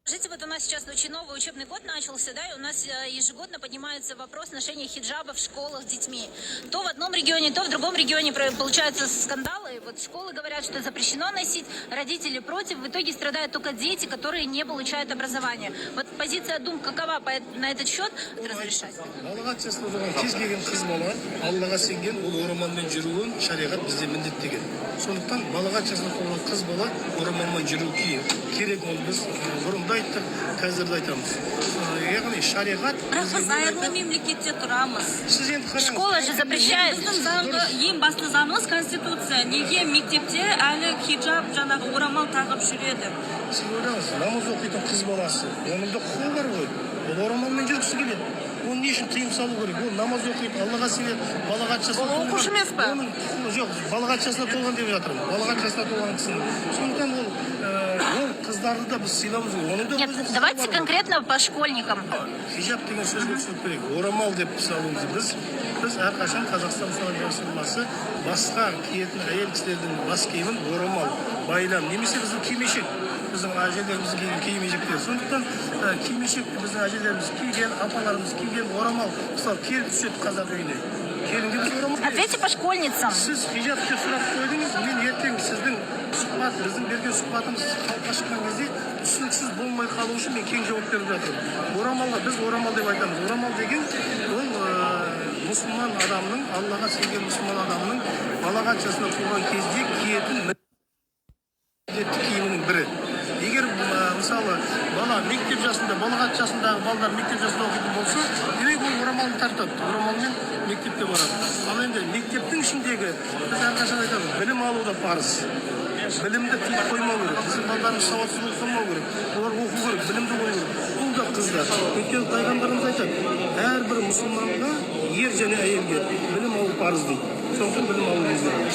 Скажите, вот у нас сейчас очень новый учебный год начался, да, и у нас ежегодно поднимается вопрос ношения хиджаба в школах с детьми. То в одном регионе, то в другом регионе получаются скандалы. Вот школы говорят, что запрещено носить, родители против. В итоге страдают только дети, которые не получают образование. Вот позиция Дум какова на этот счет разрешать? Сондықтан балаға жасына толған қыз бала орамалмен жүру керек, оны біз бұрында айттық, қазір де айтамыз. Яғни шариғат Бірақ біз айырлы мемлекетте тұрамыз. Школа же запрещает. Біздің заңғы ең басты заңымыз конституция. Неге мектепте әлі хиджаб жаңағы орамал тағып жүреді? Сіз ойлаңыз, намаз оқитын қыз баласы, оның да құқығы бар ғой. Ол орамалмен жүргісі келеді. Оны не үшін тыйым салу керек? Ол намаз оқиды, Аллаға сенеді, балағат жасына толған. Ол оқушы емес пе? Жоқ, балағат жасына толған деп жатырмын. Балағат жасына толған кісінің. Сондықтан ол қыздарды да біз сыйлауымыз керек. Нет, давайте конкретно по школьникам. Хижаб деген сөзге түсініп керек. Орамал деп салуымыз біз әрқашан Қазақстан Республикасы басқа киетін әйел кісілердің бас киімін орамал, байлам, немесе біздің кимешек. Біздің әжелеріміз киген кимешектер. Сондықтан кимешекті біздің әжелеріміз киген, апаларымыз киген орамал. Мысалы, келіп түседі қазақ үйіне. Келінге біз орамал. Ответьте по школьницам. Сіз хижаб деп сұрақ қойдыңыз, мен ертең сіздің біздің берген сұхбатымыз халыққа шыққан кезде түсініксіз болмай қалу үшін мен кең жауап беріп жатырмын. Орамалға біз орамал деп айтамыз. Орамал деген ол мұсылман адамның, Аллаға сенген мұсылман адамның балағат жасына толған кезде киетін міндетті киімінің бірі. Егер мысалы бала мектеп жасында, балағат жасындағы балдар мектеп жасында оқитын болса, демек ол орамалды тартады. Орамалмен мектепке барады. Ал енді мектептің ішіндегі біз әрқашан айтамыз, білім алу да парыз. Білімді тыйып қоймау керек. Біздің балдарымыз сауатсыз болып қалмау керек. Олар оқу керек, білімді болу керек. Бұл да қыздар. Өйткені пайғамбарымыз айтады, әрбір мұсылманға ер және әйелге білім алу парыз дейді. Сондықтан білім алу керек.